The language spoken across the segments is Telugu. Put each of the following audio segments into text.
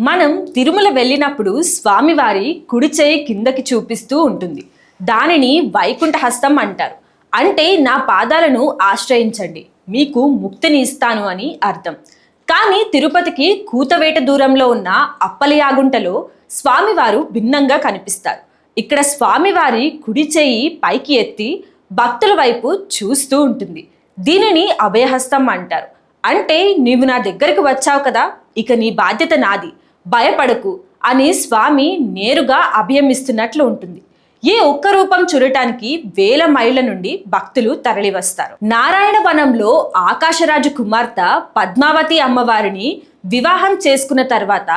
మనం తిరుమల వెళ్ళినప్పుడు స్వామివారి కుడి చేయి కిందకి చూపిస్తూ ఉంటుంది. దానిని వైకుంఠ హస్తం అంటారు. అంటే నా పాదాలను ఆశ్రయించండి, మీకు ముక్తిని ఇస్తాను అని అర్థం. కానీ తిరుపతికి కూతవేట దూరంలో ఉన్న అప్పలయాగుంటలో స్వామివారు భిన్నంగా కనిపిస్తారు. ఇక్కడ స్వామివారి కుడి చేయి పైకి ఎత్తి భక్తుల వైపు చూస్తూ ఉంటుంది. దీనిని అభయహస్తం అంటారు. అంటే నీవు నా దగ్గరికి వచ్చావు కదా, ఇక నీ బాధ్యత నాది, భయపడకు అని స్వామి నేరుగా అభయమిస్తున్నట్లు ఉంటుంది. ఈ ఒక్క రూపం చూడటానికి వేల మైళ్ళ నుండి భక్తులు తరలివస్తారు. నారాయణ వనంలో ఆకాశరాజు కుమార్తె పద్మావతి అమ్మవారిని వివాహం చేసుకున్న తర్వాత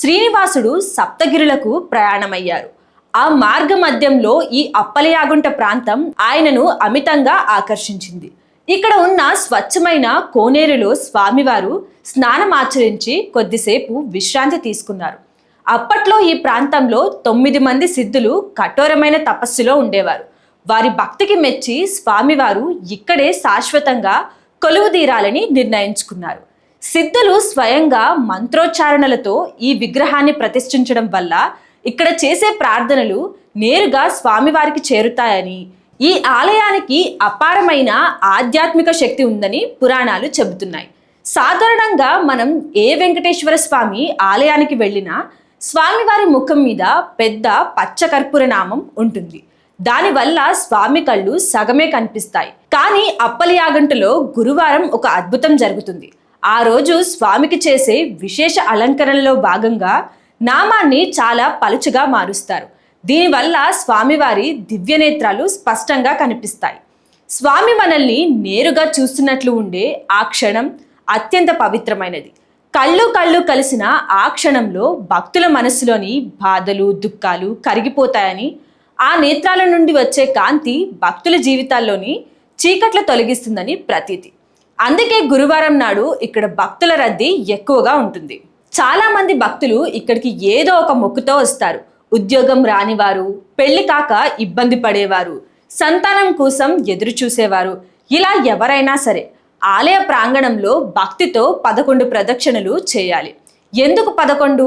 శ్రీనివాసుడు సప్తగిరులకు ప్రయాణమయ్యారు. ఆ మార్గ మధ్యంలో ఈ అప్పలయాగుంట ప్రాంతం ఆయనను అమితంగా ఆకర్షించింది. ఇక్కడ ఉన్న స్వచ్ఛమైన కోనేరులో స్వామివారు స్నానం ఆచరించి కొద్దిసేపు విశ్రాంతి తీసుకున్నారు. అప్పట్లో ఈ ప్రాంతంలో 9 మంది సిద్ధులు కఠోరమైన తపస్సులో ఉండేవారు. వారి భక్తికి మెచ్చి స్వామివారు ఇక్కడే శాశ్వతంగా కొలువుదీరాలని నిర్ణయించుకున్నారు. సిద్ధులు స్వయంగా మంత్రోచ్చారణలతో ఈ విగ్రహాన్ని ప్రతిష్ఠించడం వల్ల ఇక్కడ చేసే ప్రార్థనలు నేరుగా స్వామివారికి చేరుతాయని, ఈ ఆలయానికి అపారమైన ఆధ్యాత్మిక శక్తి ఉందని పురాణాలు చెబుతున్నాయి. సాధారణంగా మనం ఏ వెంకటేశ్వర స్వామి ఆలయానికి వెళ్ళినా స్వామివారి ముఖం మీద పెద్ద పచ్చ కర్పూర నామం ఉంటుంది. దానివల్ల స్వామి కళ్ళు సగమే కనిపిస్తాయి. కానీ అప్పలయాగంటలో గురువారం ఒక అద్భుతం జరుగుతుంది. ఆ రోజు స్వామికి చేసే విశేష అలంకరణలో భాగంగా నామాన్ని చాలా పలుచగా మారుస్తారు. దీనివల్ల స్వామివారి దివ్యనేత్రాలు స్పష్టంగా కనిపిస్తాయి. స్వామి మనల్ని నేరుగా చూస్తున్నట్లు ఉండే ఆ క్షణం అత్యంత పవిత్రమైనది. కళ్ళు కళ్ళు కలిసిన ఆ క్షణంలో భక్తుల మనసులోని బాధలు, దుఃఖాలు కరిగిపోతాయని, ఆ నేత్రాల నుండి వచ్చే కాంతి భక్తుల జీవితాల్లోని చీకట్లు తొలగిస్తుందని ప్రతీతి. అందుకే గురువారం నాడు ఇక్కడ భక్తుల రద్దీ ఎక్కువగా ఉంటుంది. చాలా మంది భక్తులు ఇక్కడికి ఏదో ఒక మొక్కుతో వస్తారు. ఉద్యోగం రానివారు, పెళ్లి కాక ఇబ్బంది పడేవారు, సంతానం కోసం ఎదురు చూసేవారు, ఇలా ఎవరైనా సరే ఆలయ ప్రాంగణంలో భక్తితో 11 ప్రదక్షిణలు చేయాలి. ఎందుకు 11?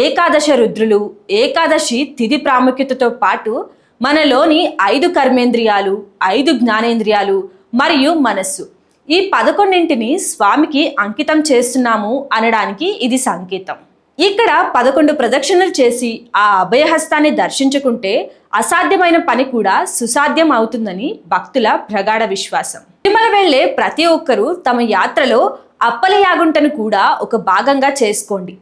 ఏకాదశ రుద్రులు, ఏకాదశి తిథి ప్రాముఖ్యతతో పాటు మనలోని 5 కర్మేంద్రియాలు, 5 జ్ఞానేంద్రియాలు మరియు మనస్సు, ఈ 11ంటిని స్వామికి అంకితం చేస్తున్నాము అనడానికి ఇది సంకేతం. ఇక్కడ 11 ప్రదక్షిణలు చేసి ఆ అభయహస్తాన్ని దర్శించుకుంటే అసాధ్యమైన పని కూడా సుసాధ్యం అవుతుందని భక్తుల ప్రగాఢ విశ్వాసం. తిరుమల వెళ్లే ప్రతి ఒక్కరూ తమ యాత్రలో అప్పలయాగుంటను కూడా ఒక భాగంగా చేసుకోండి.